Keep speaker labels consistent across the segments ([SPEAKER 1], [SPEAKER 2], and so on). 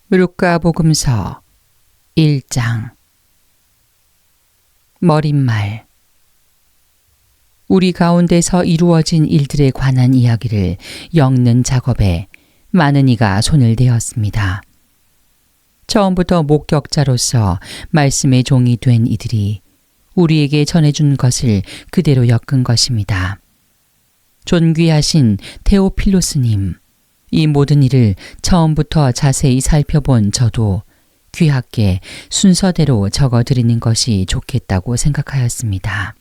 [SPEAKER 1] 루카복음서 1장. 머릿말. 우리 가운데서 이루어진 일들에 관한 이야기를 엮는 작업에 많은 이가 손을 대었습니다. 처음부터 목격자로서 말씀의 종이 된 이들이 우리에게 전해준 것을 그대로 엮은 것입니다. 존귀하신 테오필로스님, 이 모든 일을 처음부터 자세히 살펴본 저도 귀하게 순서대로 적어드리는 것이 좋겠다고 생각하였습니다.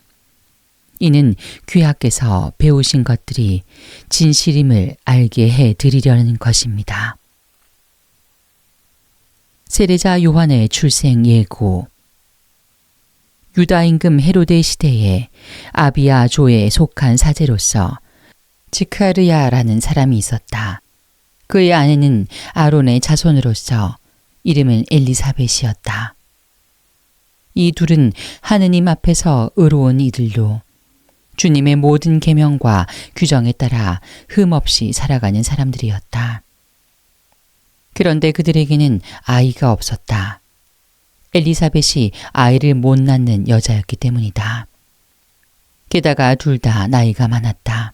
[SPEAKER 1] 이는 귀하께서 배우신 것들이 진실임을 알게 해드리려는 것입니다. 세례자 요한의 출생 예고. 유다 임금 헤로데 시대에 아비야 조에 속한 사제로서 지카르야라는 사람이 있었다. 그의 아내는 아론의 자손으로서 이름은 엘리사벳이었다. 이 둘은 하느님 앞에서 의로운 이들로 주님의 모든 계명과 규정에 따라 흠없이 살아가는 사람들이었다. 그런데 그들에게는 아이가 없었다. 엘리사벳이 아이를 못 낳는 여자였기 때문이다. 게다가 둘 다 나이가 많았다.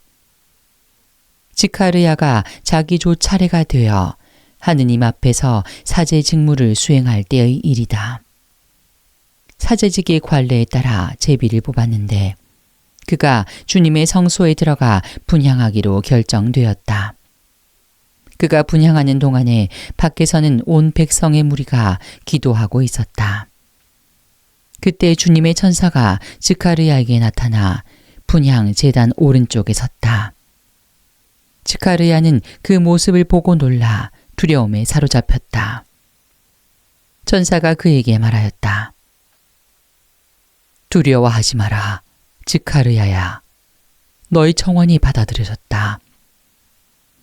[SPEAKER 1] 지카르야가 자기 조 차례가 되어 하느님 앞에서 사제 직무를 수행할 때의 일이다. 사제직의 관례에 따라 제비를 뽑았는데 그가 주님의 성소에 들어가 분향하기로 결정되었다. 그가 분향하는 동안에 밖에서는 온 백성의 무리가 기도하고 있었다. 그때 주님의 천사가 지카르야에게 나타나 분향 제단 오른쪽에 섰다. 지카르야는 그 모습을 보고 놀라 두려움에 사로잡혔다. 천사가 그에게 말하였다. 두려워하지 마라, 지카르야야. 너의 청원이 받아들여졌다.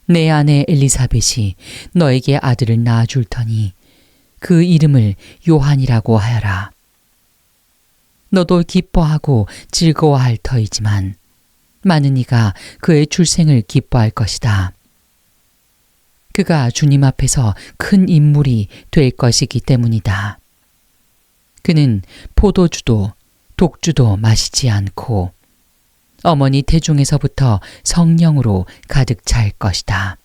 [SPEAKER 1] 내 아내 엘리사벳이 너에게 아들을 낳아줄 터니 그 이름을 요한이라고 하여라. 너도 기뻐하고 즐거워할 터이지만 많은 이가 그의 출생을 기뻐할 것이다. 그가 주님 앞에서 큰 인물이 될 것이기 때문이다. 그는 포도주도 독주도 마시지 않고 어머니 태중에서부터 성령으로 가득 찰 것이다.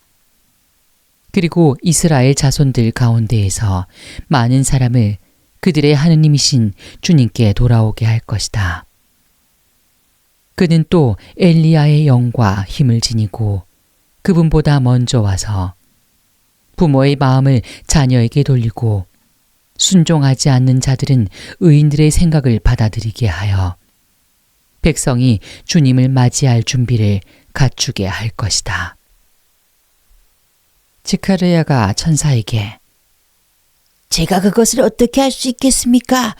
[SPEAKER 1] 그리고 이스라엘 자손들 가운데에서 많은 사람을 그들의 하느님이신 주님께 돌아오게 할 것이다. 그는 또 엘리야의 영과 힘을 지니고 그분보다 먼저 와서 부모의 마음을 자녀에게 돌리고 순종하지 않는 자들은 의인들의 생각을 받아들이게 하여 백성이 주님을 맞이할 준비를 갖추게 할 것이다. 지카르야가 천사에게
[SPEAKER 2] 제가 그것을 어떻게 할 수 있겠습니까?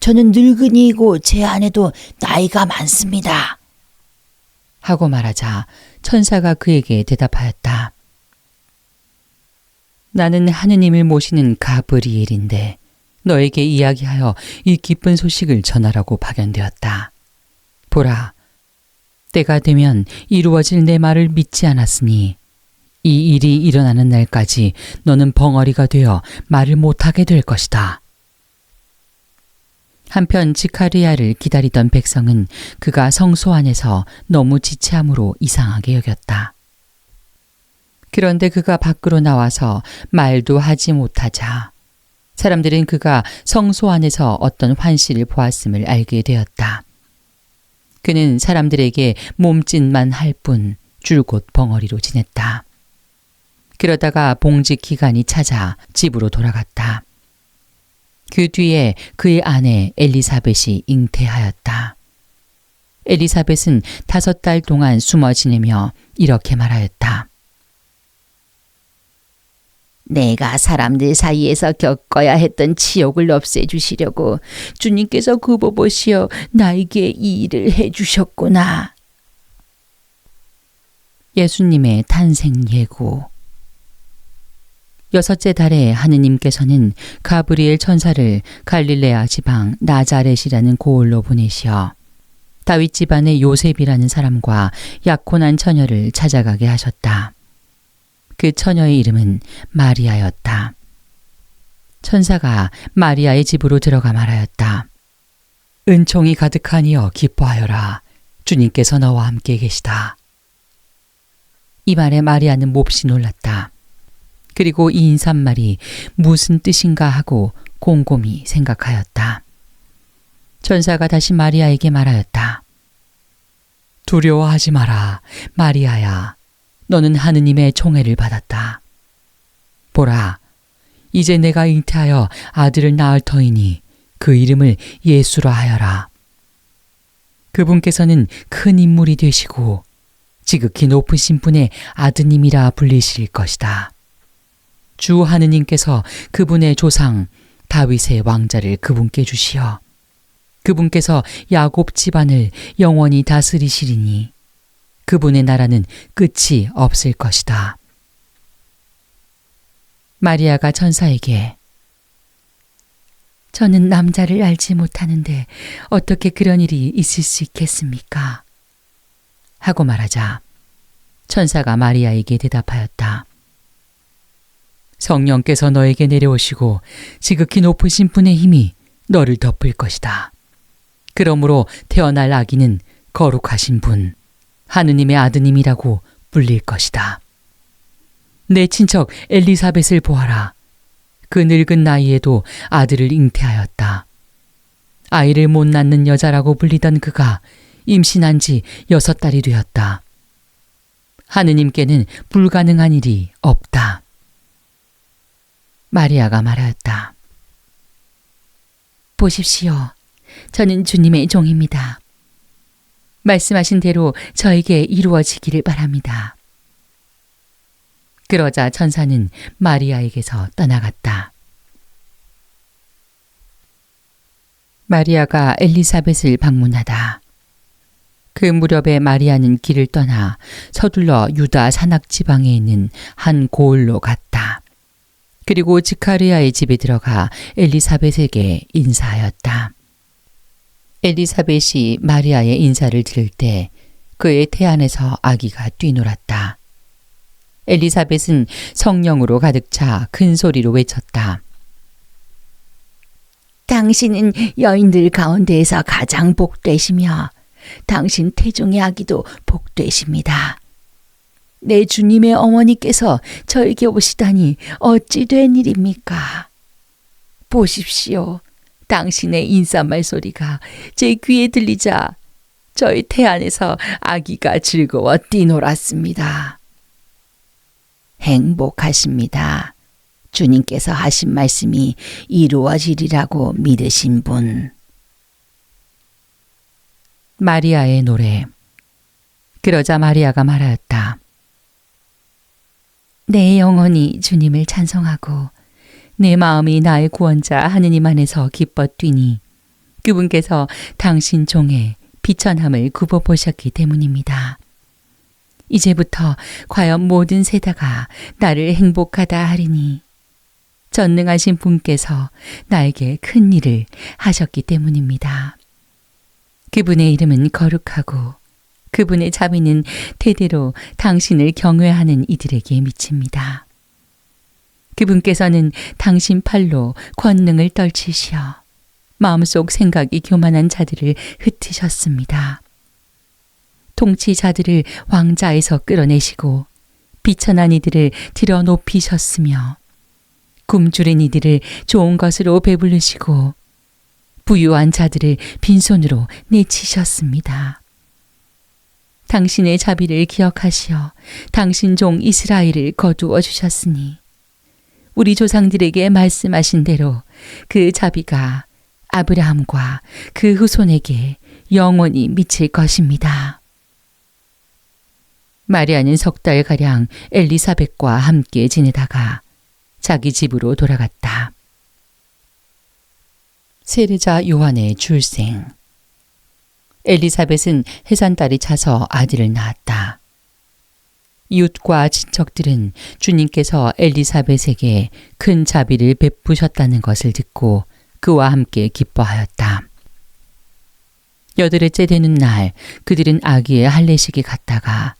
[SPEAKER 2] 저는 늙은이이고 제 아내도 나이가 많습니다.
[SPEAKER 1] 하고 말하자 천사가 그에게 대답하였다. 나는 하느님을 모시는 가브리엘인데 너에게 이야기하여 이 기쁜 소식을 전하라고 파견되었다. 보라, 때가 되면 이루어질 내 말을 믿지 않았으니 이 일이 일어나는 날까지 너는 벙어리가 되어 말을 못하게 될 것이다. 한편 지카르야를 기다리던 백성은 그가 성소 안에서 너무 지체함으로 이상하게 여겼다. 그런데 그가 밖으로 나와서 말도 하지 못하자 사람들은 그가 성소 안에서 어떤 환시를 보았음을 알게 되었다. 그는 사람들에게 몸짓만 할 뿐 줄곧 벙어리로 지냈다. 그러다가 봉직 기간이 찾아 집으로 돌아갔다. 그 뒤에 그의 아내 엘리사벳이 잉태하였다. 엘리사벳은 5달 동안 숨어 지내며 이렇게 말하였다.
[SPEAKER 2] 내가 사람들 사이에서 겪어야 했던 치욕을 없애주시려고 주님께서 굽어보시어 나에게 이 일을 해주셨구나.
[SPEAKER 1] 예수님의 탄생 예고. 6째 달에 하느님께서는 가브리엘 천사를 갈릴레아 지방 나자렛이라는 고을로 보내시어 다윗 집안의 요셉이라는 사람과 약혼한 처녀를 찾아가게 하셨다. 그 처녀의 이름은 마리아였다. 천사가 마리아의 집으로 들어가 말하였다. 은총이 가득하니여 기뻐하여라. 주님께서 너와 함께 계시다. 이 말에 마리아는 몹시 놀랐다. 그리고 이 인사말이 무슨 뜻인가 하고 곰곰이 생각하였다. 천사가 다시 마리아에게 말하였다. 두려워하지 마라, 마리아야. 너는 하느님의 총애를 받았다. 보라, 이제 내가 잉태하여 아들을 낳을 터이니 그 이름을 예수라 하여라. 그분께서는 큰 인물이 되시고 지극히 높으신 분의 아드님이라 불리실 것이다. 주 하느님께서 그분의 조상 다윗의 왕자를 그분께 주시어 그분께서 야곱 집안을 영원히 다스리시리니 그분의 나라는 끝이 없을 것이다. 마리아가 천사에게 저는 남자를 알지 못하는데 어떻게 그런 일이 있을 수 있겠습니까? 하고 말하자 천사가 마리아에게 대답하였다. 성령께서 너에게 내려오시고 지극히 높으신 분의 힘이 너를 덮을 것이다. 그러므로 태어날 아기는 거룩하신 분, 하느님의 아드님이라고 불릴 것이다. 내 친척 엘리사벳을 보아라. 그 늙은 나이에도 아들을 잉태하였다. 아이를 못 낳는 여자라고 불리던 그가 임신한 지 6달이 되었다. 하느님께는 불가능한 일이 없다. 마리아가 말하였다. 보십시오. 저는 주님의 종입니다. 말씀하신 대로 저에게 이루어지기를 바랍니다. 그러자 천사는 마리아에게서 떠나갔다. 마리아가 엘리사벳을 방문하다. 그 무렵에 마리아는 길을 떠나 서둘러 유다 산악 지방에 있는 한 고을로 갔다. 그리고 지카르야의 집에 들어가 엘리사벳에게 인사하였다. 엘리사벳이 마리아의 인사를 들을 때 그의 태안에서 아기가 뛰놀았다. 엘리사벳은 성령으로 가득 차 큰 소리로 외쳤다.
[SPEAKER 2] 당신은 여인들 가운데에서 가장 복되시며 당신 태중의 아기도 복되십니다. 내 주님의 어머니께서 저에게 오시다니 어찌 된 일입니까? 보십시오. 당신의 인사말 소리가 제 귀에 들리자 저희 태안에서 아기가 즐거워 뛰놀았습니다. 행복하십니다. 주님께서 하신 말씀이 이루어지리라고 믿으신 분.
[SPEAKER 1] 마리아의 노래. 그러자 마리아가 말하였다. 내 영혼이 주님을 찬송하고 내 마음이 나의 구원자 하느님 안에서 기뻐 뛰니 그분께서 당신 종의 비천함을 굽어보셨기 때문입니다. 이제부터 과연 모든 세다가 나를 행복하다 하리니 전능하신 분께서 나에게 큰 일을 하셨기 때문입니다. 그분의 이름은 거룩하고 그분의 자비는 대대로 당신을 경외하는 이들에게 미칩니다. 그분께서는 당신 팔로 권능을 떨치시어 마음속 생각이 교만한 자들을 흩으셨습니다. 통치자들을 왕자에서 끌어내시고 비천한 이들을 들어 높이셨으며 굶주린 이들을 좋은 것으로 배부르시고 부유한 자들을 빈손으로 내치셨습니다. 당신의 자비를 기억하시어 당신 종 이스라엘을 거두어 주셨으니 우리 조상들에게 말씀하신 대로 그 자비가 아브라함과 그 후손에게 영원히 미칠 것입니다. 마리아는 6달가량 엘리사벳과 함께 지내다가 자기 집으로 돌아갔다. 세례자 요한의 출생. 엘리사벳은 해산달이 차서 아들을 낳았다. 이웃과 친척들은 주님께서 엘리사벳에게 큰 자비를 베푸셨다는 것을 듣고 그와 함께 기뻐하였다. 8회째 되는 날 그들은 아기의 할례식에 갔다가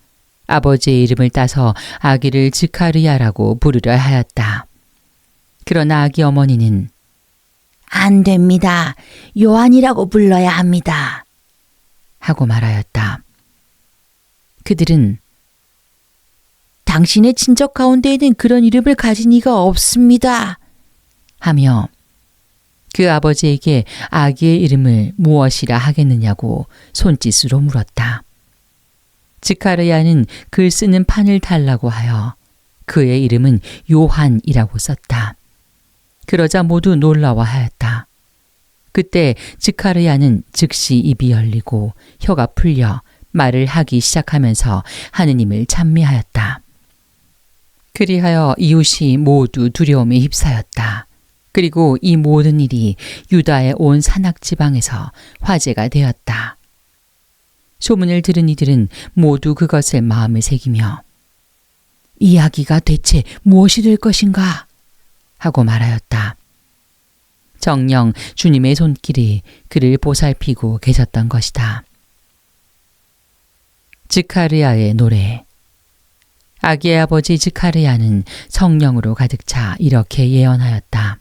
[SPEAKER 1] 아버지의 이름을 따서 아기를 지카르야라고 부르려 하였다. 그러나 아기 어머니는
[SPEAKER 2] 안 됩니다. 요한이라고 불러야 합니다.
[SPEAKER 1] 하고 말하였다. 그들은
[SPEAKER 2] 당신의 친척 가운데에는 그런 이름을 가진 이가 없습니다.
[SPEAKER 1] 하며 그 아버지에게 아기의 이름을 무엇이라 하겠느냐고 손짓으로 물었다. 스가랴는 글 쓰는 판을 달라고 하여 그의 이름은 요한이라고 썼다. 그러자 모두 놀라워하였다. 그때 스가랴는 즉시 입이 열리고 혀가 풀려 말을 하기 시작하면서 하느님을 찬미하였다. 그리하여 이웃이 모두 두려움에 휩싸였다. 그리고 이 모든 일이 유다의 온 산악 지방에서 화제가 되었다. 소문을 들은 이들은 모두 그것을 마음에 새기며 이 아기가 대체 무엇이 될 것인가? 하고 말하였다. 정녕 주님의 손길이 그를 보살피고 계셨던 것이다. 스가랴의 노래. 아기의 아버지 스가랴는 성령으로 가득 차 이렇게 예언하였다.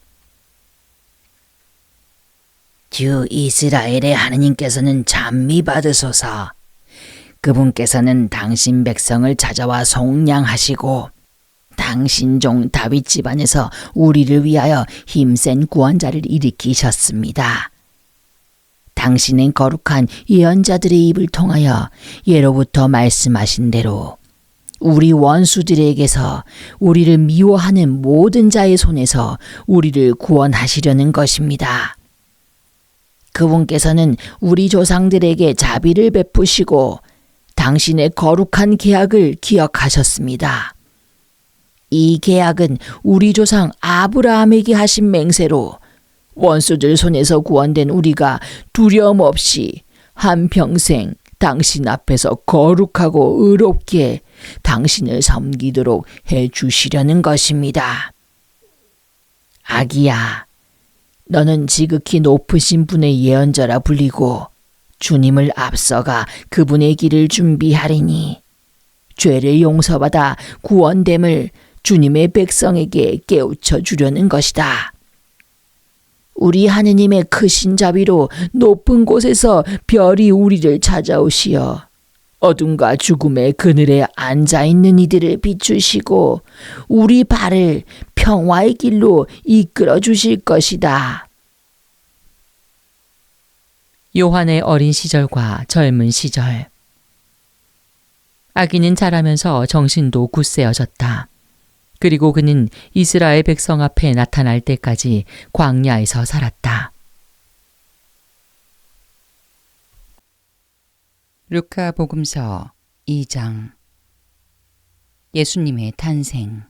[SPEAKER 2] 주 이스라엘의 하느님께서는 찬미 받으소서. 그분께서는 당신 백성을 찾아와 속량하시고 당신 종 다윗 집안에서 우리를 위하여 힘센 구원자를 일으키셨습니다. 당신은 거룩한 예언자들의 입을 통하여 예로부터 말씀하신 대로 우리 원수들에게서 우리를 미워하는 모든 자의 손에서 우리를 구원하시려는 것입니다. 그분께서는 우리 조상들에게 자비를 베푸시고 당신의 거룩한 계약을 기억하셨습니다. 이 계약은 우리 조상 아브라함에게 하신 맹세로 원수들 손에서 구원된 우리가 두려움 없이 한평생 당신 앞에서 거룩하고 의롭게 당신을 섬기도록 해 주시려는 것입니다. 아기야, 너는 지극히 높으신 분의 예언자라 불리고 주님을 앞서가 그분의 길을 준비하리니 죄를 용서받아 구원됨을 주님의 백성에게 깨우쳐 주려는 것이다. 우리 하느님의 크신 자비로 높은 곳에서 별이 우리를 찾아오시어 어둠과 죽음의 그늘에 앉아있는 이들을 비추시고 우리 발을 평화의 길로 이끌어 주실 것이다.
[SPEAKER 1] 요한의 어린 시절과 젊은 시절. 아기는 자라면서 정신도 굳세어졌다. 그리고 그는 이스라엘 백성 앞에 나타날 때까지 광야에서 살았다. 루카 복음서 2장. 예수님의 탄생.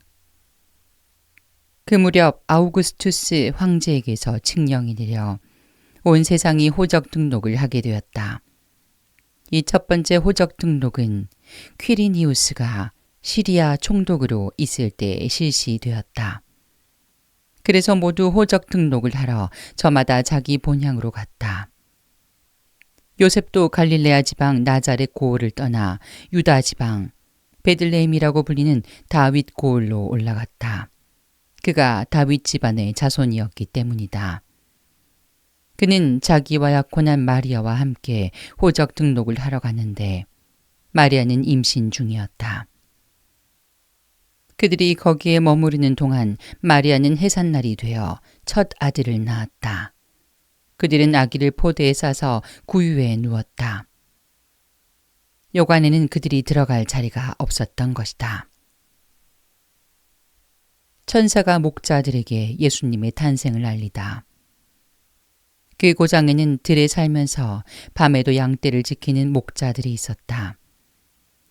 [SPEAKER 1] 그 무렵 아우구스투스 황제에게서 칙령이 내려 온 세상이 호적 등록을 하게 되었다. 이 첫 번째 호적 등록은 퀴리니우스가 시리아 총독으로 있을 때 실시되었다. 그래서 모두 호적 등록을 하러 저마다 자기 본향으로 갔다. 요셉도 갈릴레아 지방 나자렛 고을을 떠나 유다 지방 베들레헴이라고 불리는 다윗 고을로 올라갔다. 그가 다윗 집안의 자손이었기 때문이다. 그는 자기와 약혼한 마리아와 함께 호적 등록을 하러 갔는데 마리아는 임신 중이었다. 그들이 거기에 머무르는 동안 마리아는 해산날이 되어 첫 아들을 낳았다. 그들은 아기를 포대에 싸서 구유에 누웠다. 여관에는 그들이 들어갈 자리가 없었던 것이다. 천사가 목자들에게 예수님의 탄생을 알리다. 그 고장에는 들에 살면서 밤에도 양떼를 지키는 목자들이 있었다.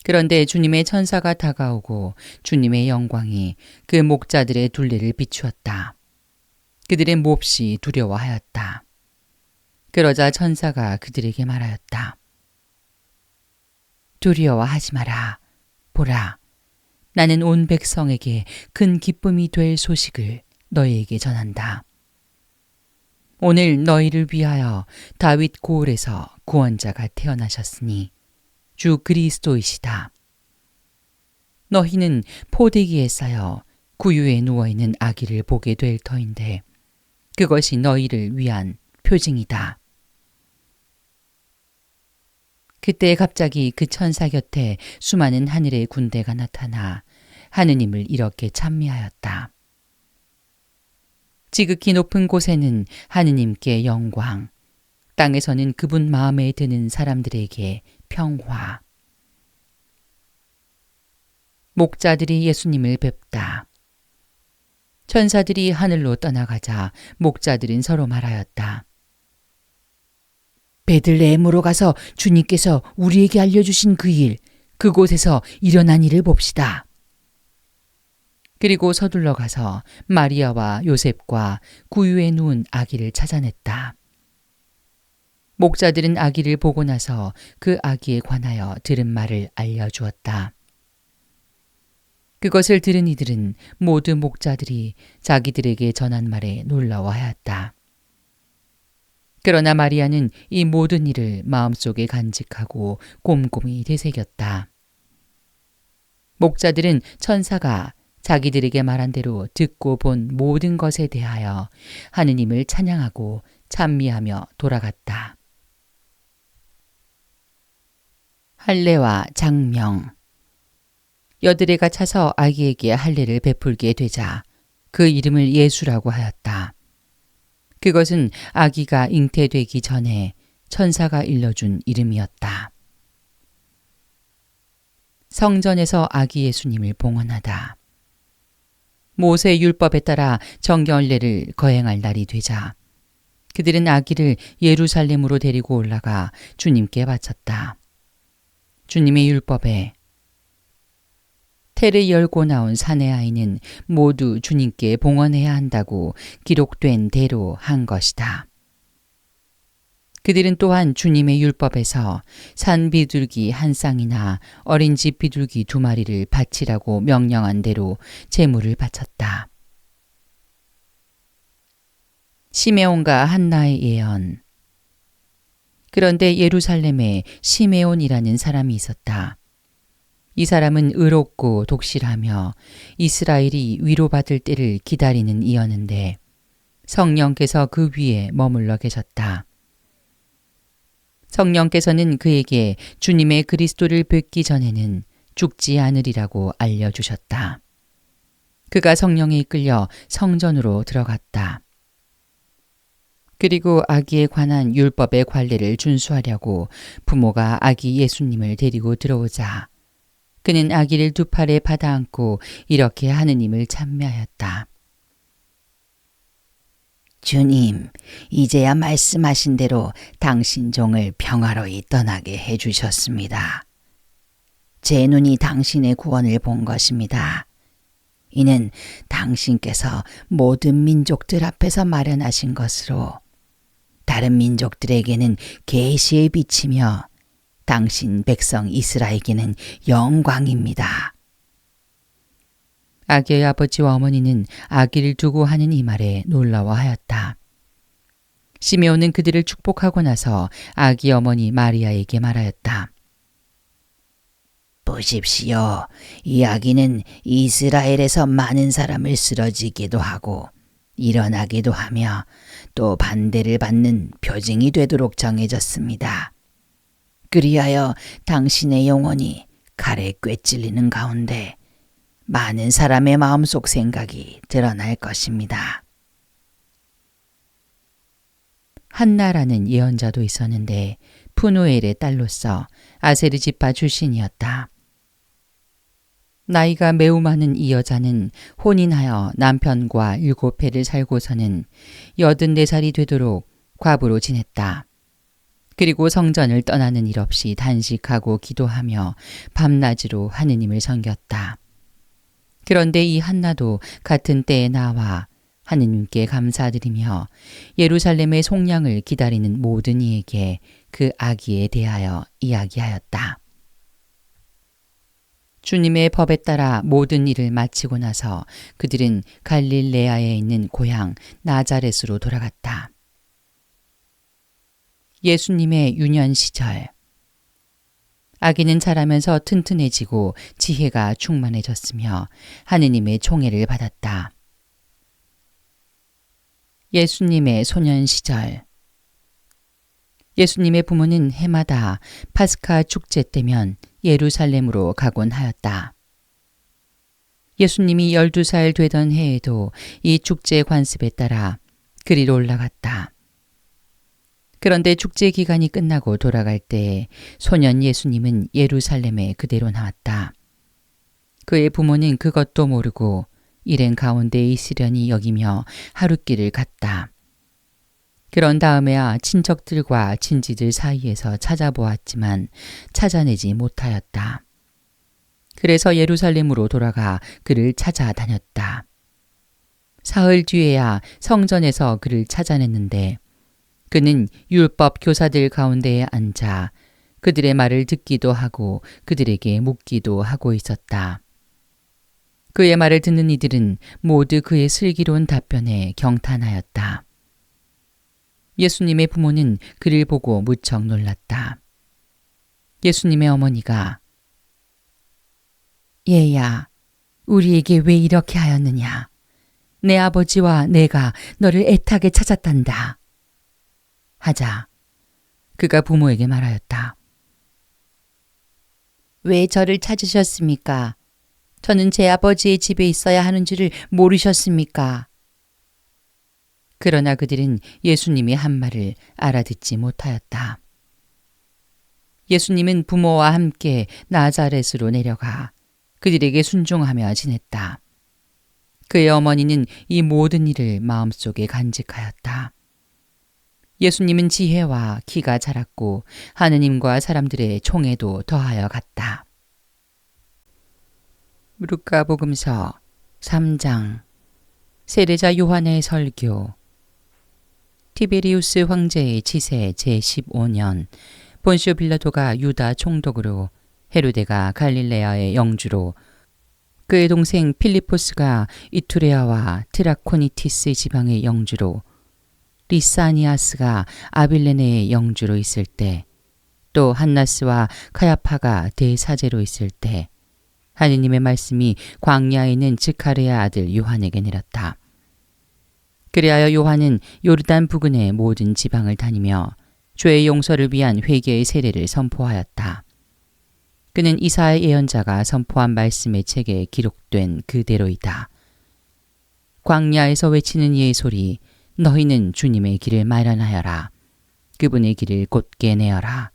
[SPEAKER 1] 그런데 주님의 천사가 다가오고 주님의 영광이 그 목자들의 둘레를 비추었다. 그들의 몹시 두려워하였다. 그러자 천사가 그들에게 말하였다. 두려워하지 마라. 보라, 나는 온 백성에게 큰 기쁨이 될 소식을 너희에게 전한다. 오늘 너희를 위하여 다윗 고을에서 구원자가 태어나셨으니 주 그리스도이시다. 너희는 포대기에 쌓여 구유에 누워있는 아기를 보게 될 터인데 그것이 너희를 위한 표징이다. 그때 갑자기 그 천사 곁에 수많은 하늘의 군대가 나타나 하느님을 이렇게 찬미하였다. 지극히 높은 곳에는 하느님께 영광, 땅에서는 그분 마음에 드는 사람들에게 평화. 목자들이 예수님을 뵙다. 천사들이 하늘로 떠나가자 목자들은 서로 말하였다. 베들레헴으로 가서 주님께서 우리에게 알려주신 그 일, 그곳에서 일어난 일을 봅시다. 그리고 서둘러 가서 마리아와 요셉과 구유에 누운 아기를 찾아냈다. 목자들은 아기를 보고 나서 그 아기에 관하여 들은 말을 알려주었다. 그것을 들은 이들은 모두 목자들이 자기들에게 전한 말에 놀라워하였다. 그러나 마리아는 이 모든 일을 마음속에 간직하고 곰곰이 되새겼다. 목자들은 천사가 자기들에게 말한 대로 듣고 본 모든 것에 대하여 하느님을 찬양하고 찬미하며 돌아갔다. 할례와 장명. 여드레가 차서 아기에게 할례를 베풀게 되자 그 이름을 예수라고 하였다. 그것은 아기가 잉태되기 전에 천사가 일러준 이름이었다. 성전에서 아기 예수님을 봉헌하다. 모세 율법에 따라 정결례를 거행할 날이 되자 그들은 아기를 예루살렘으로 데리고 올라가 주님께 바쳤다. 주님의 율법에 태를 열고 나온 사내 아이는 모두 주님께 봉헌해야 한다고 기록된 대로 한 것이다. 그들은 또한 주님의 율법에서 산 비둘기 한 쌍이나 어린 집 비둘기 2마리를 바치라고 명령한 대로 제물을 바쳤다. 시메온과 한나의 예언. 그런데 예루살렘에 시메온이라는 사람이 있었다. 이 사람은 의롭고 독실하며 이스라엘이 위로받을 때를 기다리는 이였는데 성령께서 그 위에 머물러 계셨다. 성령께서는 그에게 주님의 그리스도를 뵙기 전에는 죽지 않으리라고 알려주셨다. 그가 성령에 이끌려 성전으로 들어갔다. 그리고 아기에 관한 율법의 관례를 준수하려고 부모가 아기 예수님을 데리고 들어오자 그는 아기를 2팔에 받아안고 이렇게 하느님을 찬미하였다.
[SPEAKER 2] 주님, 이제야 말씀하신 대로 당신 종을 평화로이 떠나게 해주셨습니다. 제 눈이 당신의 구원을 본 것입니다. 이는 당신께서 모든 민족들 앞에서 마련하신 것으로 다른 민족들에게는 계시의 빛이며 당신 백성 이스라엘에게는 영광입니다.
[SPEAKER 1] 아기의 아버지와 어머니는 아기를 두고 하는 이 말에 놀라워하였다. 시메온은 그들을 축복하고 나서 아기 어머니 마리아에게 말하였다.
[SPEAKER 2] 보십시오. 이 아기는 이스라엘에서 많은 사람을 쓰러지기도 하고 일어나기도 하며 또 반대를 받는 표징이 되도록 정해졌습니다. 그리하여 당신의 영혼이 칼에 꿰찔리는 가운데 많은 사람의 마음속 생각이 드러날 것입니다.
[SPEAKER 1] 한나라는 예언자도 있었는데 푸누엘의 딸로서 아세르 지파 출신이었다. 나이가 매우 많은 이 여자는 혼인하여 남편과 7해를 살고서는 84살이 되도록 과부로 지냈다. 그리고 성전을 떠나는 일 없이 단식하고 기도하며 밤낮으로 하느님을 섬겼다. 그런데 이 한나도 같은 때에 나와 하느님께 감사드리며 예루살렘의 속량을 기다리는 모든 이에게 그 아기에 대하여 이야기하였다. 주님의 법에 따라 모든 일을 마치고 나서 그들은 갈릴레아에 있는 고향 나자렛으로 돌아갔다. 예수님의 유년 시절. 아기는 자라면서 튼튼해지고 지혜가 충만해졌으며 하느님의 총애를 받았다. 예수님의 소년 시절. 예수님의 부모는 해마다 파스카 축제 때면 예루살렘으로 가곤 하였다. 예수님이 12살 되던 해에도 이 축제 관습에 따라 그리로 올라갔다. 그런데 축제 기간이 끝나고 돌아갈 때 소년 예수님은 예루살렘에 그대로 나왔다. 그의 부모는 그것도 모르고 일행 가운데 있으려니 여기며 하룻길을 갔다. 그런 다음에야 친척들과 친지들 사이에서 찾아보았지만 찾아내지 못하였다. 그래서 예루살렘으로 돌아가 그를 찾아다녔다. 사흘 뒤에야 성전에서 그를 찾아냈는데 그는 율법 교사들 가운데에 앉아 그들의 말을 듣기도 하고 그들에게 묻기도 하고 있었다. 그의 말을 듣는 이들은 모두 그의 슬기로운 답변에 경탄하였다. 예수님의 부모는 그를 보고 무척 놀랐다. 예수님의 어머니가 얘야, 우리에게 왜 이렇게 하였느냐? 내 아버지와 내가 너를 애타게 찾았단다. 하자 그가 부모에게 말하였다. 왜 저를 찾으셨습니까? 저는 제 아버지의 집에 있어야 하는 줄을 모르셨습니까? 그러나 그들은 예수님의 한 말을 알아듣지 못하였다. 예수님은 부모와 함께 나자렛으로 내려가 그들에게 순종하며 지냈다. 그의 어머니는 이 모든 일을 마음속에 간직하였다. 예수님은 지혜와 키가 자랐고 하느님과 사람들의 총애도 더하여 갔다. 루카복음서 3장. 세례자 요한의 설교. 티베리우스 황제의 치세 제15년 본시오 빌라도가 유다 총독으로 헤로데가 갈릴레아의 영주로 그의 동생 필리포스가 이투레아와 트라코니티스 지방의 영주로 리사니아스가 아빌레네의 영주로 있을 때 또 한나스와 카야파가 대사제로 있을 때 하느님의 말씀이 광야에 있는 즈카르야 아들 요한에게 내렸다. 그리하여 요한은 요르단 부근의 모든 지방을 다니며 죄의 용서를 위한 회개의 세례를 선포하였다. 그는 이사야 예언자가 선포한 말씀의 책에 기록된 그대로이다. 광야에서 외치는 이의 소리, 너희는 주님의 길을 마련하여라. 그분의 길을 곧게 내어라.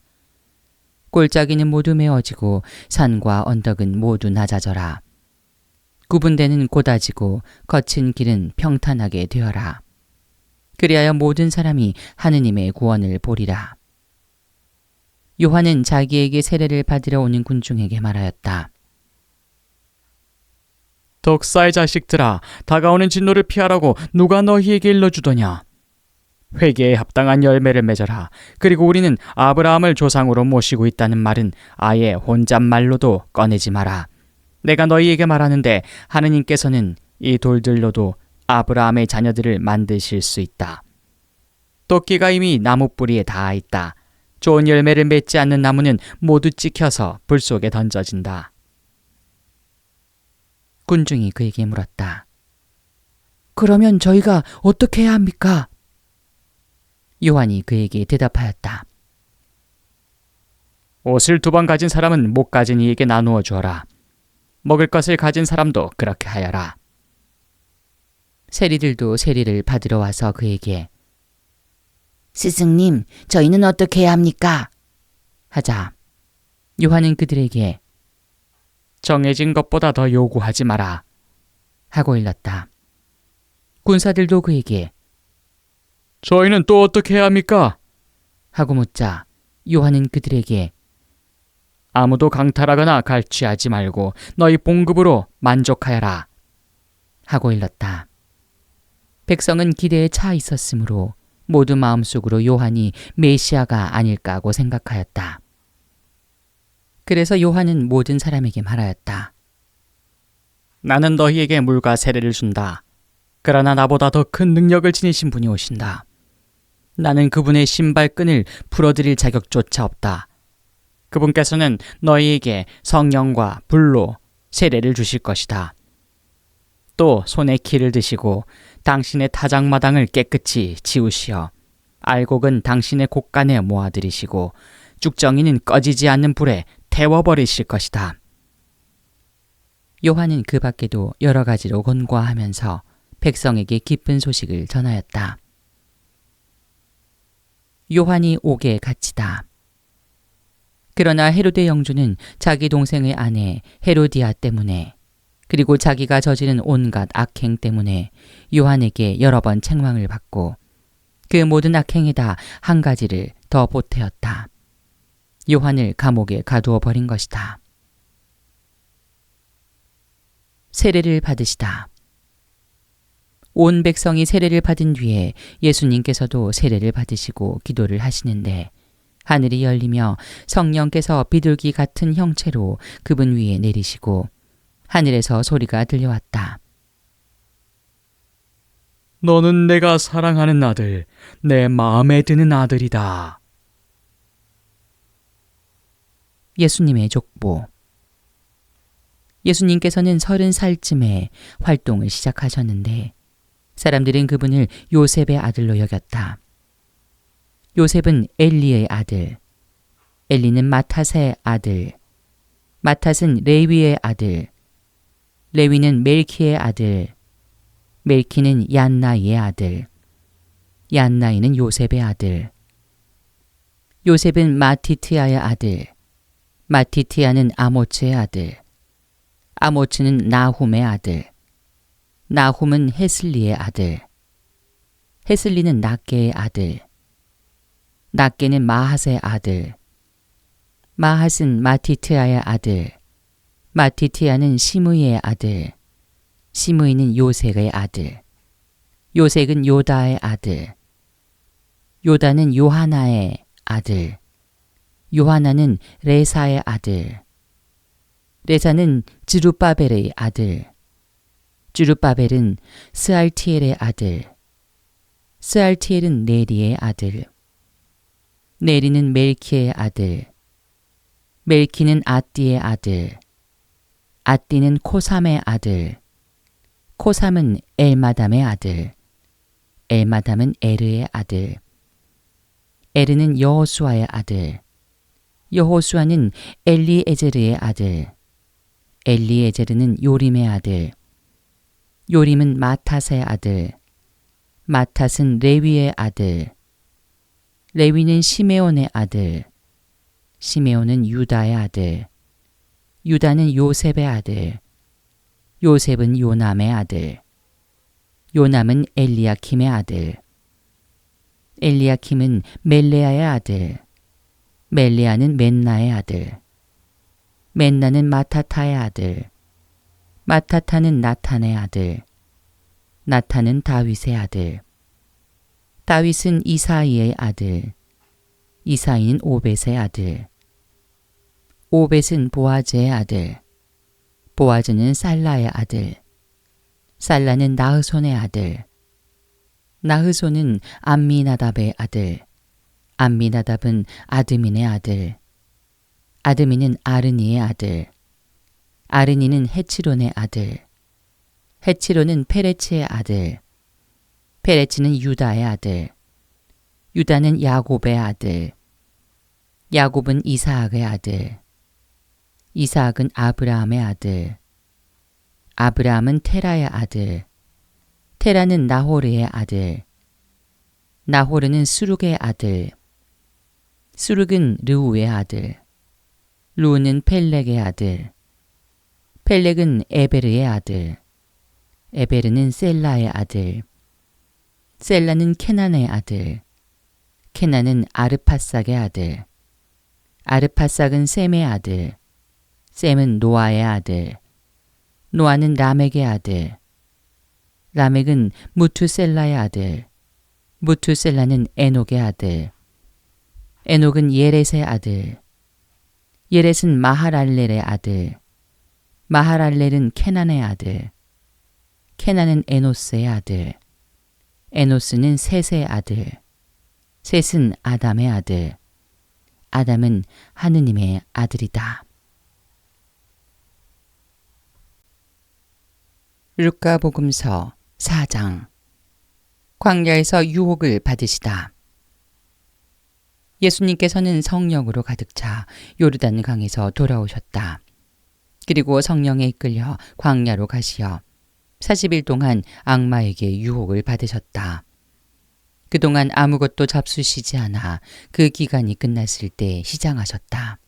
[SPEAKER 1] 골짜기는 모두 메어지고 산과 언덕은 모두 낮아져라. 구분되는 고다지고 거친 길은 평탄하게 되어라. 그리하여 모든 사람이 하느님의 구원을 보리라. 요한은 자기에게 세례를 받으러 오는 군중에게 말하였다.
[SPEAKER 3] 덕사의 자식들아, 다가오는 진노를 피하라고 누가 너희에게 일러주더냐? 회개에 합당한 열매를 맺어라. 그리고 우리는 아브라함을 조상으로 모시고 있다는 말은 아예 혼잣말로도 꺼내지 마라. 내가 너희에게 말하는데 하느님께서는 이 돌들로도 아브라함의 자녀들을 만드실 수 있다. 도끼가 이미 나무 뿌리에 닿아 있다. 좋은 열매를 맺지 않는 나무는 모두 찍혀서 불 속에 던져진다.
[SPEAKER 1] 군중이 그에게 물었다.
[SPEAKER 2] 그러면 저희가 어떻게 해야 합니까?
[SPEAKER 1] 요한이 그에게 대답하였다.
[SPEAKER 3] 옷을 2번 가진 사람은 못 가진 이에게 나누어 주어라. 먹을 것을 가진 사람도 그렇게 하여라.
[SPEAKER 1] 세리들도 세리를 받으러 와서 그에게
[SPEAKER 2] 스승님, 저희는 어떻게 해야 합니까?
[SPEAKER 1] 하자 요한은 그들에게
[SPEAKER 3] 정해진 것보다 더 요구하지 마라.
[SPEAKER 1] 하고 일렀다. 군사들도 그에게
[SPEAKER 3] 저희는 또 어떻게 해야 합니까?
[SPEAKER 1] 하고 묻자 요한은 그들에게
[SPEAKER 3] 아무도 강탈하거나 갈취하지 말고 너희 봉급으로 만족하여라.
[SPEAKER 1] 하고 일렀다. 백성은 기대에 차 있었으므로 모두 마음속으로 요한이 메시아가 아닐까 하고 생각하였다. 그래서 요한은 모든 사람에게 말하였다.
[SPEAKER 3] 나는 너희에게 물과 세례를 준다. 그러나 나보다 더 큰 능력을 지니신 분이 오신다. 나는 그분의 신발끈을 풀어드릴 자격조차 없다. 그분께서는 너희에게 성령과 불로 세례를 주실 것이다. 또 손에 키를 드시고 당신의 타작마당을 깨끗이 지우시어 알곡은 당신의 곳간에 모아들이시고 쭉정이는 꺼지지 않는 불에 태워버리실 것이다.
[SPEAKER 1] 요한은 그 밖에도 여러 가지로 권고하면서 백성에게 기쁜 소식을 전하였다. 요한이 옥에 갇히다. 그러나 헤로데 영주는 자기 동생의 아내 헤로디아 때문에 그리고 자기가 저지른 온갖 악행 때문에 요한에게 여러 번 책망을 받고 그 모든 악행에다 한 가지를 더 보태었다. 요한을 감옥에 가두어 버린 것이다. 세례를 받으시다. 온 백성이 세례를 받은 뒤에 예수님께서도 세례를 받으시고 기도를 하시는데 하늘이 열리며 성령께서 비둘기 같은 형체로 그분 위에 내리시고 하늘에서 소리가 들려왔다.
[SPEAKER 3] 너는 내가 사랑하는 아들, 내 마음에 드는 아들이다.
[SPEAKER 1] 예수님의 족보. 예수님께서는 30살쯤에 활동을 시작하셨는데 사람들은 그분을 요셉의 아들로 여겼다. 요셉은 엘리의 아들, 엘리는 마탓의 아들, 마탓은 레위의 아들, 레위는 멜키의 아들, 멜키는 얀나이의 아들, 얀나이는 요셉의 아들, 요셉은 마티티아의 아들, 마티티아는 아모츠의 아들, 아모츠는 나훔의 아들, 나훔은 헤슬리의 아들, 헤슬리는 낫게의 아들, 낫게는 마핫의 아들, 마핫은 마티티아의 아들, 마티티아는 시므이의 아들, 시므이는 요색의 아들, 요색은 요다의 아들, 요다는 요하나의 아들, 요하나는 레사의 아들, 레사는 즈룹바벨의 아들, 즈룹바벨은 스알티엘의 아들, 스알티엘은 네리의 아들, 네리는 멜키의 아들, 멜키는 아띠의 아들, 아띠는 코삼의 아들, 코삼은 엘마담의 아들, 엘마담은 에르의 아들, 에르는 여호수아의 아들, 여호수아는 엘리에제르의 아들, 엘리에제르는 요림의 아들, 요림은 마탓의 아들, 마탓은 레위의 아들, 레위는 시메온의 아들, 시메온은 유다의 아들, 유다는 요셉의 아들, 요셉은 요남의 아들, 요남은 엘리야킴의 아들, 엘리야킴은 멜레아의 아들, 멜레아는 맨나의 아들, 맨나는 마타타의 아들, 마타타는 나탄의 아들, 나탄은 다윗의 아들, 다윗은 이사이의 아들, 이사이는 오벳의 아들, 오벳은 보아즈의 아들, 보아즈는 살라의 아들, 살라는 나흐손의 아들, 나흐손은 암미나답의 아들, 암미나답은 아드민의 아들, 아드민은 아르니의 아들, 아르니는 헤치론의 아들, 헤치론은 페레츠의 아들, 페레츠는 유다의 아들, 유다는 야곱의 아들, 야곱은 이사학의 아들, 이사학은 아브라함의 아들, 아브라함은 테라의 아들, 테라는 나호르의 아들, 나호르는 수룩의 아들, 수룩은 르우의 아들, 르우는 펠렉의 아들, 펠렉은 에베르의 아들, 에베르는 셀라의 아들, 셀라는 케난의 아들, 케난은 아르파삭의 아들, 아르파삭은 셈의 아들, 셈은 노아의 아들, 노아는 라멕의 아들, 라멕은 무투셀라의 아들, 무투셀라는 에녹의 아들, 에녹은 예렛의 아들, 예렛은 마하랄렐의 아들, 마하랄렐은 케난의 아들, 케난은 에노스의 아들, 에노스는 셋의 아들, 셋은 아담의 아들, 아담은 하느님의 아들이다. 루카복음서 4장. 광야에서 유혹을 받으시다. 예수님께서는 성령으로 가득 차 요르단 강에서 돌아오셨다. 그리고 성령에 이끌려 광야로 가시어 40일 동안 악마에게 유혹을 받으셨다. 그동안 아무것도 잡수시지 않아 그 기간이 끝났을 때 시장하셨다.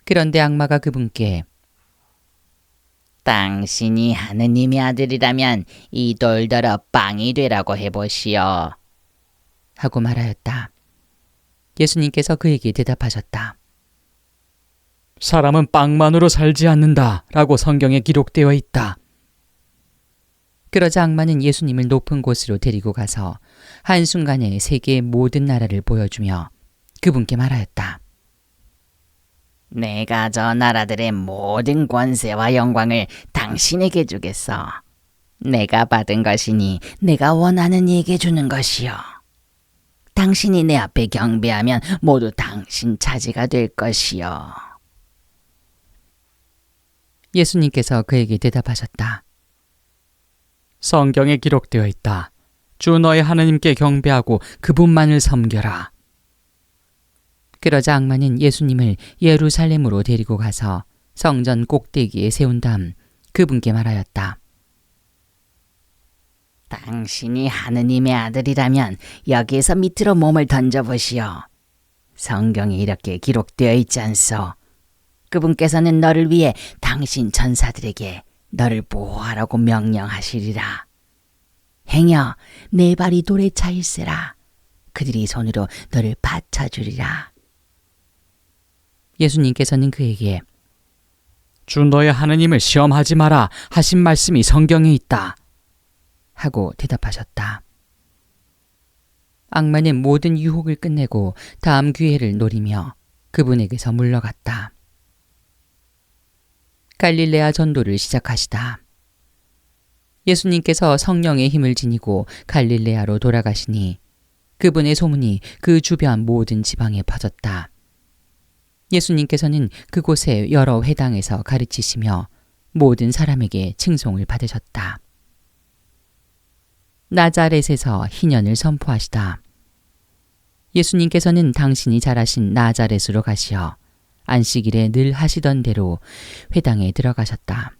[SPEAKER 1] 그런데 악마가 그분께
[SPEAKER 2] 당신이 하느님의 아들이라면 이 돌더러 빵이 되라고 해보시오.
[SPEAKER 1] 하고 말하였다. 예수님께서 그에게 대답하셨다.
[SPEAKER 3] 사람은 빵만으로 살지 않는다 라고 성경에 기록되어 있다.
[SPEAKER 1] 그러자 악마는 예수님을 높은 곳으로 데리고 가서 한순간에 세계의 모든 나라를 보여주며 그분께 말하였다.
[SPEAKER 2] 내가 저 나라들의 모든 권세와 영광을 당신에게 주겠어. 내가 받은 것이니 내가 원하는 이에게 주는 것이요. 당신이 내 앞에 경배하면 모두 당신 차지가 될 것이요.
[SPEAKER 1] 예수님께서 그에게 대답하셨다.
[SPEAKER 3] 성경에 기록되어 있다. 주 너의 하느님께 경배하고 그분만을 섬겨라.
[SPEAKER 1] 그러자 악마는 예수님을 예루살렘으로 데리고 가서 성전 꼭대기에 세운 다음 그분께 말하였다.
[SPEAKER 2] 당신이 하느님의 아들이라면 여기에서 밑으로 몸을 던져보시오. 성경에 이렇게 기록되어 있지 않소. 그분께서는 너를 위해 당신 천사들에게 너를 보호하라고 명령하시리라. 행여 내 발이 돌에 차일세라. 그들이 손으로 너를 받쳐주리라.
[SPEAKER 1] 예수님께서는 그에게
[SPEAKER 3] 주 너의 하느님을 시험하지 마라 하신 말씀이 성경에 있다.
[SPEAKER 1] 하고 대답하셨다. 악마는 모든 유혹을 끝내고 다음 기회를 노리며 그분에게서 물러갔다. 갈릴레아 전도를 시작하시다. 예수님께서 성령의 힘을 지니고 갈릴레아로 돌아가시니 그분의 소문이 그 주변 모든 지방에 퍼졌다. 예수님께서는 그곳의 여러 회당에서 가르치시며 모든 사람에게 칭송을 받으셨다. 나자렛에서 희년을 선포하시다. 예수님께서는 당신이 자라신 나자렛으로 가시어 안식일에 늘 하시던 대로 회당에 들어가셨다.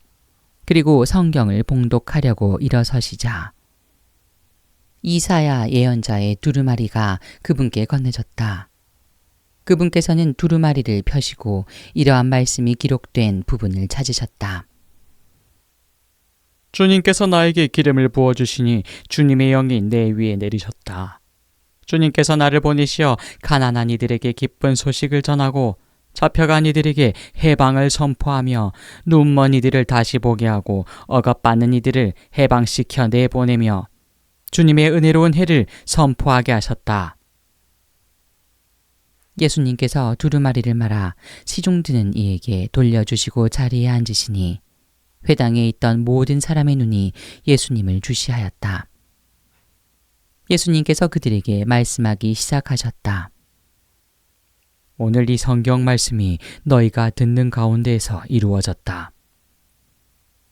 [SPEAKER 1] 그리고 성경을 봉독하려고 일어서시자 이사야 예언자의 두루마리가 그분께 건네졌다. 그분께서는 두루마리를 펴시고 이러한 말씀이 기록된 부분을 찾으셨다.
[SPEAKER 3] 주님께서 나에게 기름을 부어주시니 주님의 영이 내 위에 내리셨다. 주님께서 나를 보내시어 가난한 이들에게 기쁜 소식을 전하고 잡혀간 이들에게 해방을 선포하며 눈먼 이들을 다시 보게 하고 억압받는 이들을 해방시켜 내보내며 주님의 은혜로운 해를 선포하게 하셨다.
[SPEAKER 1] 예수님께서 두루마리를 말아 시중 드는 이에게 돌려주시고 자리에 앉으시니 회당에 있던 모든 사람의 눈이 예수님을 주시하였다. 예수님께서 그들에게 말씀하기 시작하셨다.
[SPEAKER 3] 오늘 이 성경 말씀이 너희가 듣는 가운데에서 이루어졌다.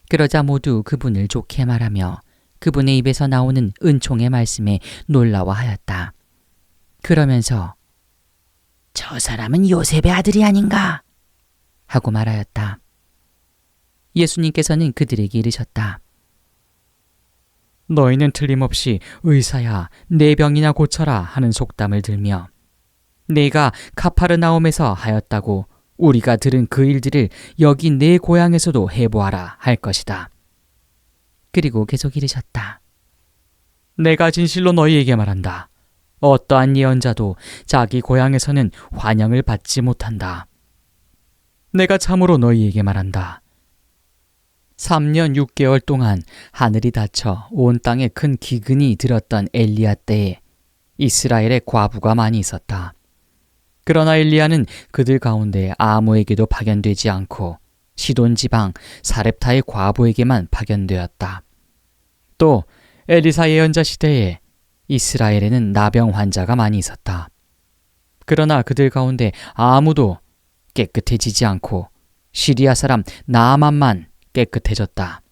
[SPEAKER 1] 그러자 모두 그분을 좋게 말하며 그분의 입에서 나오는 은총의 말씀에 놀라워하였다. 그러면서
[SPEAKER 2] 저 사람은 요셉의 아들이 아닌가?
[SPEAKER 1] 하고 말하였다. 예수님께서는 그들에게 이르셨다.
[SPEAKER 3] 너희는 틀림없이 의사야 내 병이나 고쳐라 하는 속담을 들며 내가 카파르나움에서 하였다고 우리가 들은 그 일들을 여기 내 고향에서도 해보아라 할 것이다.
[SPEAKER 1] 그리고 계속 이르셨다.
[SPEAKER 3] 내가 진실로 너희에게 말한다. 어떠한 예언자도 자기 고향에서는 환영을 받지 못한다. 내가 참으로 너희에게 말한다. 3년 6개월 동안 하늘이 닫혀 온 땅에 큰 기근이 들었던 엘리야 때에 이스라엘에 과부가 많이 있었다. 그러나 엘리야는 그들 가운데 아무에게도 파견되지 않고 시돈 지방 사렙타의 과부에게만 파견되었다. 또 엘리사 예언자 시대에 이스라엘에는 나병 환자가 많이 있었다. 그러나 그들 가운데 아무도 깨끗해지지 않고 시리아 사람 나아만만 깨끗해졌다.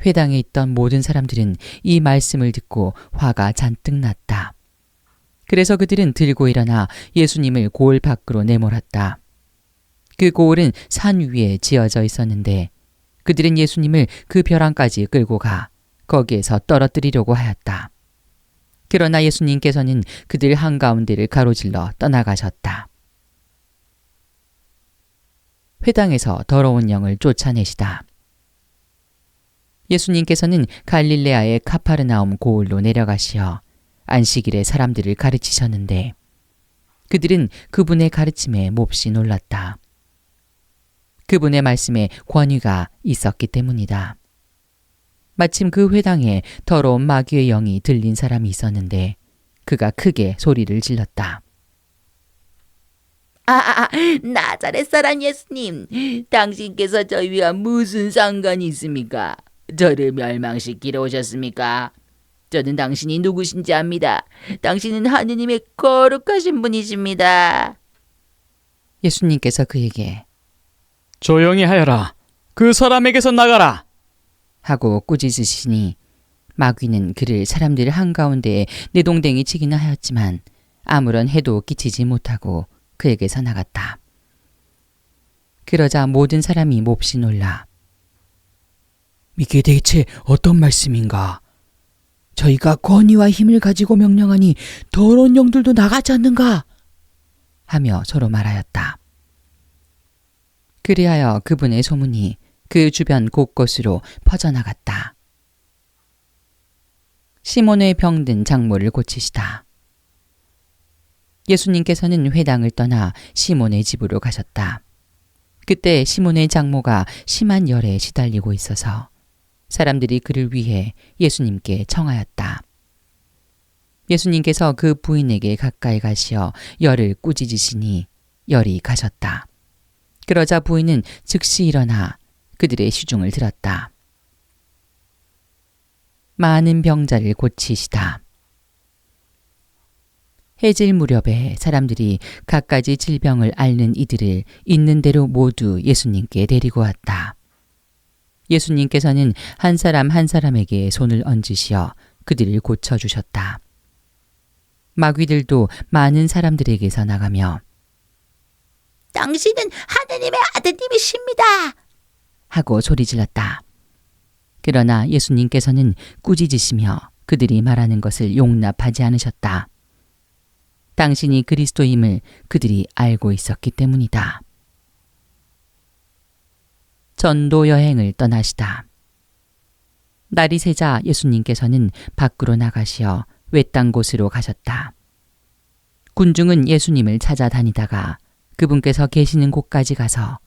[SPEAKER 1] 회당에 있던 모든 사람들은 이 말씀을 듣고 화가 잔뜩 났다. 그래서 그들은 들고 일어나 예수님을 고을 밖으로 내몰았다. 그 고을은 산 위에 지어져 있었는데 그들은 예수님을 그 벼랑까지 끌고 가 거기에서 떨어뜨리려고 하였다. 그러나 예수님께서는 그들 한가운데를 가로질러 떠나가셨다. 회당에서 더러운 영을 쫓아내시다. 예수님께서는 갈릴레아의 카파르나움 고을로 내려가시어 안식일에 사람들을 가르치셨는데 그들은 그분의 가르침에 몹시 놀랐다. 그분의 말씀에 권위가 있었기 때문이다. 마침 그 회당에 더러운 마귀의 영이 들린 사람이 있었는데 그가 크게 소리를 질렀다.
[SPEAKER 2] 나자렛 사람 예수님, 당신께서 저희와 무슨 상관이 있습니까? 저를 멸망시키러 오셨습니까? 저는 당신이 누구신지 압니다. 당신은 하느님의 거룩하신 분이십니다.
[SPEAKER 1] 예수님께서 그에게
[SPEAKER 3] 조용히 하여라. 그 사람에게서 나가라.
[SPEAKER 1] 하고 꾸짖으시니 마귀는 그를 사람들 한가운데에 내동댕이 치기는 하였지만 아무런 해도 끼치지 못하고 그에게서 나갔다. 그러자 모든 사람이 몹시 놀라 이게 대체 어떤 말씀인가? 저희가 권위와 힘을 가지고 명령하니 더러운 영들도 나가지 않는가? 하며 서로 말하였다. 그리하여 그분의 소문이 그 주변 곳곳으로 퍼져나갔다. 시몬의 병든 장모를 고치시다. 예수님께서는 회당을 떠나 시몬의 집으로 가셨다. 그때 시몬의 장모가 심한 열에 시달리고 있어서 사람들이 그를 위해 예수님께 청하였다. 예수님께서 그 부인에게 가까이 가시어 열을 꾸짖으시니 열이 가셨다. 그러자 부인은 즉시 일어나 그들의 시중을 들었다. 많은 병자를 고치시다. 해질 무렵에 사람들이 갖가지 질병을 앓는 이들을 있는 대로 모두 예수님께 데리고 왔다. 예수님께서는 한 사람 한 사람에게 손을 얹으시어 그들을 고쳐주셨다. 마귀들도 많은 사람들에게서 나가며
[SPEAKER 2] 당신은 하느님의 아드님이십니다.
[SPEAKER 1] 하고 소리질렀다. 그러나 예수님께서는 꾸짖으시며 그들이 말하는 것을 용납하지 않으셨다. 당신이 그리스도임을 그들이 알고 있었기 때문이다. 전도 여행을 떠나시다. 날이 새자 예수님께서는 밖으로 나가시어 외딴 곳으로 가셨다. 군중은 예수님을 찾아다니다가 그분께서 계시는 곳까지 가서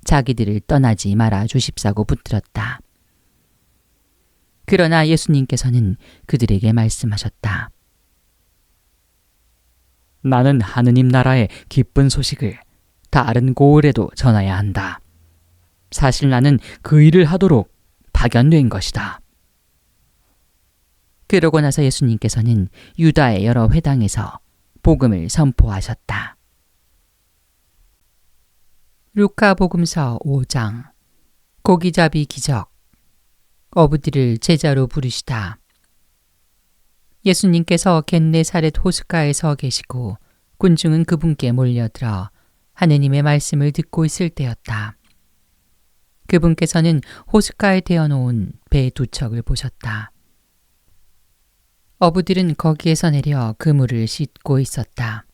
[SPEAKER 1] 자기들을 떠나지 말아 주십사고 붙들었다. 그러나 예수님께서는 그들에게 말씀하셨다.
[SPEAKER 3] 나는 하느님 나라의 기쁜 소식을 다른 고을에도 전해야 한다. 사실 나는 그 일을 하도록 파견된 것이다.
[SPEAKER 1] 그러고 나서 예수님께서는 유다의 여러 회당에서 복음을 선포하셨다. 루카복음서 5장. 고기잡이 기적. 어부들을 제자로 부르시다. 예수님께서 겟네사렛 호숫가에 서 계시고 군중은 그분께 몰려들어 하느님의 말씀을 듣고 있을 때였다. 그분께서는 호숫가에 대어놓은 배 두 척을 보셨다. 어부들은 거기에서 내려 그물을 씻고 있었다.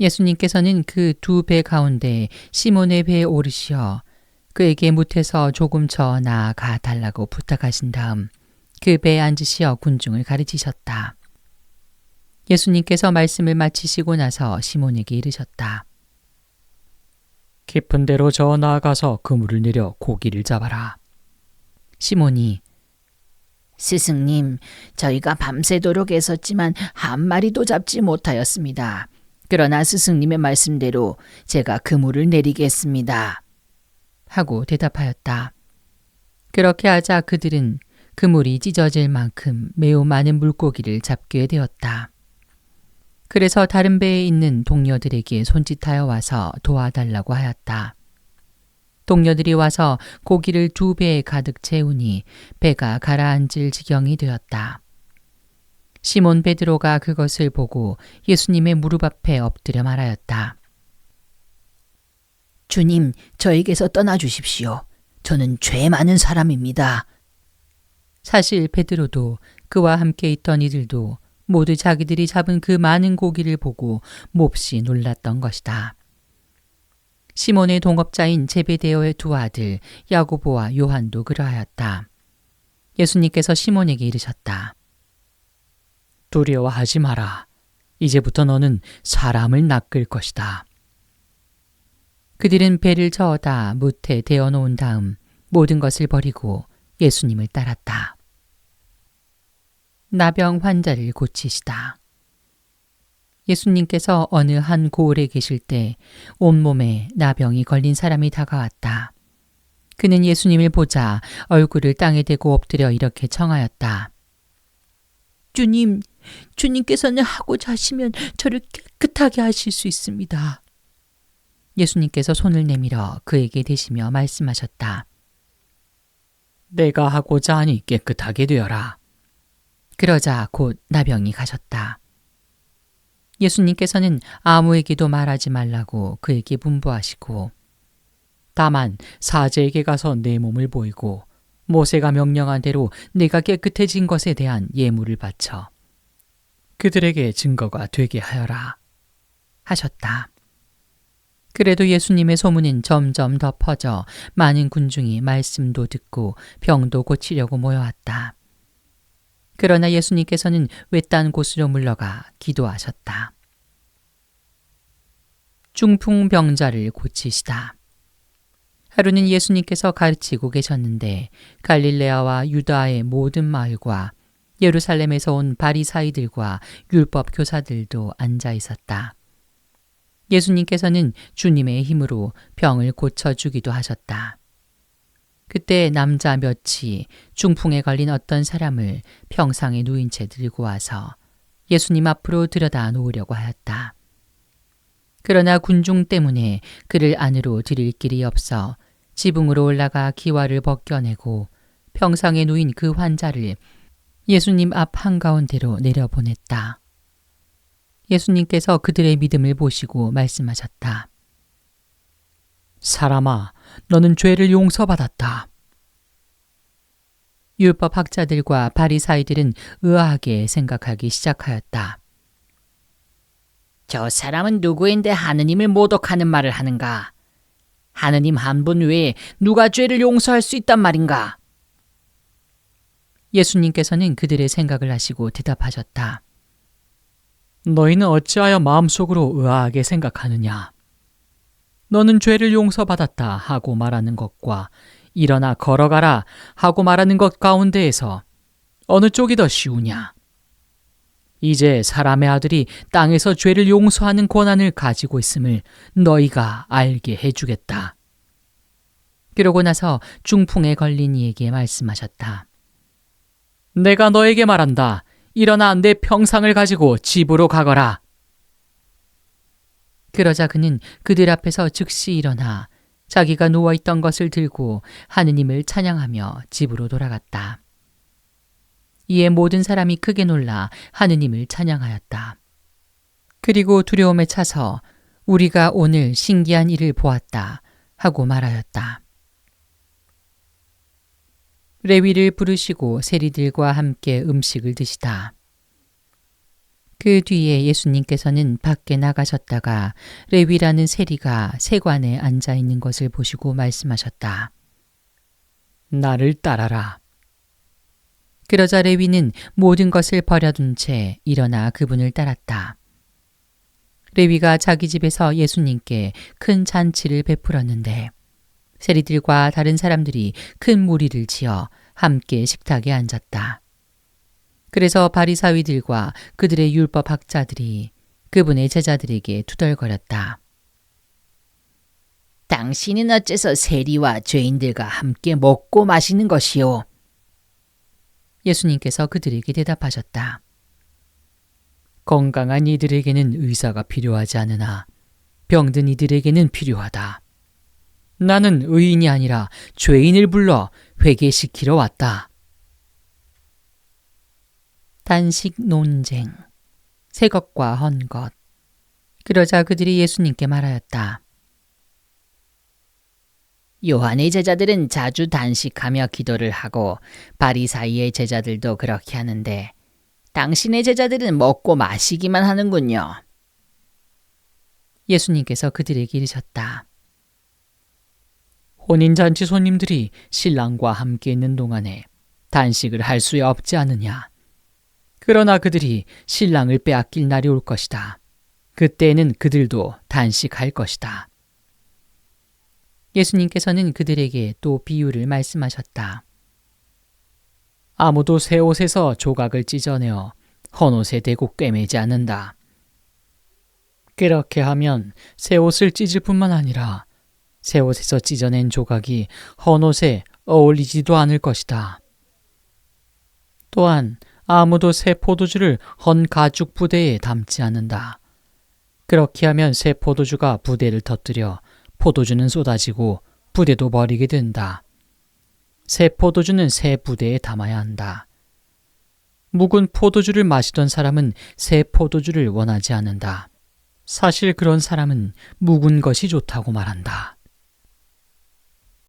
[SPEAKER 1] 예수님께서는 그 두 배 가운데 시몬의 배에 오르시어 그에게 못해서 조금 저 나아가 달라고 부탁하신 다음 그 배에 앉으시어 군중을 가르치셨다. 예수님께서 말씀을 마치시고 나서 시몬에게 이르셨다.
[SPEAKER 3] 깊은 데로 저 나아가서 그물을 내려 고기를 잡아라.
[SPEAKER 1] 시몬이
[SPEAKER 2] 스승님, 저희가 밤새도록 애썼지만 한 마리도 잡지 못하였습니다. 그러나 스승님의 말씀대로 제가 그물을 내리겠습니다.
[SPEAKER 1] 하고 대답하였다. 그렇게 하자 그들은 그물이 찢어질 만큼 매우 많은 물고기를 잡게 되었다. 그래서 다른 배에 있는 동료들에게 손짓하여 와서 도와달라고 하였다. 동료들이 와서 고기를 2배에 가득 채우니 배가 가라앉을 지경이 되었다. 시몬 베드로가 그것을 보고 예수님의 무릎 앞에 엎드려 말하였다.
[SPEAKER 2] 주님, 저에게서 떠나주십시오. 저는 죄 많은 사람입니다.
[SPEAKER 1] 사실 베드로도 그와 함께 있던 이들도 모두 자기들이 잡은 그 많은 고기를 보고 몹시 놀랐던 것이다. 시몬의 동업자인 제베데오의 2 아들 야고보와 요한도 그러하였다. 예수님께서 시몬에게 이르셨다.
[SPEAKER 3] 두려워하지 마라. 이제부터 너는 사람을 낚을 것이다.
[SPEAKER 1] 그들은 배를 저어다 무태 대어 놓은 다음 모든 것을 버리고 예수님을 따랐다. 나병 환자를 고치시다. 예수님께서 어느 한 고을에 계실 때 온몸에 나병이 걸린 사람이 다가왔다. 그는 예수님을 보자 얼굴을 땅에 대고 엎드려 이렇게 청하였다. 주님, 주님께서는 하고자 하시면 저를 깨끗하게 하실 수 있습니다. 예수님께서 손을 내밀어 그에게 대시며 말씀하셨다.
[SPEAKER 3] 내가 하고자 하니 깨끗하게 되어라.
[SPEAKER 1] 그러자 곧 나병이 가셨다. 예수님께서는 아무에게도 말하지 말라고 그에게 분부하시고
[SPEAKER 3] 다만 사제에게 가서 내 몸을 보이고 모세가 명령한 대로 내가 깨끗해진 것에 대한 예물을 바쳐 그들에게 증거가 되게 하여라
[SPEAKER 1] 하셨다. 그래도 예수님의 소문은 점점 더 퍼져 많은 군중이 말씀도 듣고 병도 고치려고 모여왔다. 그러나 예수님께서는 외딴 곳으로 물러가 기도하셨다. 중풍병자를 고치시다. 하루는 예수님께서 가르치고 계셨는데 갈릴레아와 유다의 모든 마을과 예루살렘에서 온 바리사이들과 율법 교사들도 앉아 있었다. 예수님께서는 주님의 힘으로 병을 고쳐주기도 하셨다. 그때 남자 몇이 중풍에 걸린 어떤 사람을 평상에 누인 채 들고 와서 예수님 앞으로 들여다 놓으려고 하였다. 그러나 군중 때문에 그를 안으로 들일 길이 없어 지붕으로 올라가 기와를 벗겨내고 평상에 누인 그 환자를 예수님 앞 한가운데로 내려보냈다. 예수님께서 그들의 믿음을 보시고 말씀하셨다.
[SPEAKER 3] 사람아, 너는 죄를 용서받았다.
[SPEAKER 1] 율법 학자들과 바리사이들은 의아하게 생각하기 시작하였다.
[SPEAKER 2] 저 사람은 누구인데 하느님을 모독하는 말을 하는가? 하느님 한 분 외에 누가 죄를 용서할 수 있단 말인가?
[SPEAKER 1] 예수님께서는 그들의 생각을 하시고 대답하셨다.
[SPEAKER 3] 너희는 어찌하여 마음속으로 의아하게 생각하느냐? 너는 죄를 용서받았다 하고 말하는 것과 일어나 걸어가라 하고 말하는 것 가운데에서 어느 쪽이 더 쉬우냐? 이제 사람의 아들이 땅에서 죄를 용서하는 권한을 가지고 있음을 너희가 알게 해주겠다.
[SPEAKER 1] 그러고 나서 중풍에 걸린 이에게 말씀하셨다.
[SPEAKER 3] 내가 너에게 말한다. 일어나 내 평상을 가지고 집으로 가거라.
[SPEAKER 1] 그러자 그는 그들 앞에서 즉시 일어나 자기가 누워있던 것을 들고 하느님을 찬양하며 집으로 돌아갔다. 이에 모든 사람이 크게 놀라 하느님을 찬양하였다. 그리고 두려움에 차서 우리가 오늘 신기한 일을 보았다 하고 말하였다. 레위를 부르시고 세리들과 함께 음식을 드시다. 그 뒤에 예수님께서는 밖에 나가셨다가 레위라는 세리가 세관에 앉아 있는 것을 보시고 말씀하셨다.
[SPEAKER 3] 나를 따라라.
[SPEAKER 1] 그러자 레위는 모든 것을 버려둔 채 일어나 그분을 따랐다. 레위가 자기 집에서 예수님께 큰 잔치를 베풀었는데 세리들과 다른 사람들이 큰 무리를 지어 함께 식탁에 앉았다. 그래서 바리사위들과 그들의 율법 학자들이 그분의 제자들에게 투덜거렸다.
[SPEAKER 2] 당신은 어째서 세리와 죄인들과 함께 먹고 마시는 것이요?
[SPEAKER 1] 예수님께서 그들에게 대답하셨다. 건강한 이들에게는 의사가 필요하지 않으나 병든 이들에게는 필요하다. 나는 의인이 아니라 죄인을 불러 회개시키러 왔다. 단식 논쟁. 새 것과 헌 것. 그러자 그들이 예수님께 말하였다.
[SPEAKER 2] 요한의 제자들은 자주 단식하며 기도를 하고 바리사이의 제자들도 그렇게 하는데 당신의 제자들은 먹고 마시기만 하는군요.
[SPEAKER 1] 예수님께서 그들에게 이르셨다. 혼인잔치 손님들이 신랑과 함께 있는 동안에 단식을 할 수 없지 않느냐. 그러나 그들이 신랑을 빼앗길 날이 올 것이다. 그때에는 그들도 단식할 것이다. 예수님께서는 그들에게 또 비유를 말씀하셨다. 아무도 새 옷에서 조각을 찢어내어 헌 옷에 대고 꿰매지 않는다. 그렇게 하면 새 옷을 찢을 뿐만 아니라 새 옷에서 찢어낸 조각이 헌 옷에 어울리지도 않을 것이다. 또한 아무도 새 포도주를 헌 가죽 부대에 담지 않는다. 그렇게 하면 새 포도주가 부대를 터뜨려 포도주는 쏟아지고 부대도 버리게 된다. 새 포도주는 새 부대에 담아야 한다. 묵은 포도주를 마시던 사람은 새 포도주를 원하지 않는다. 사실 그런 사람은 묵은 것이 좋다고 말한다.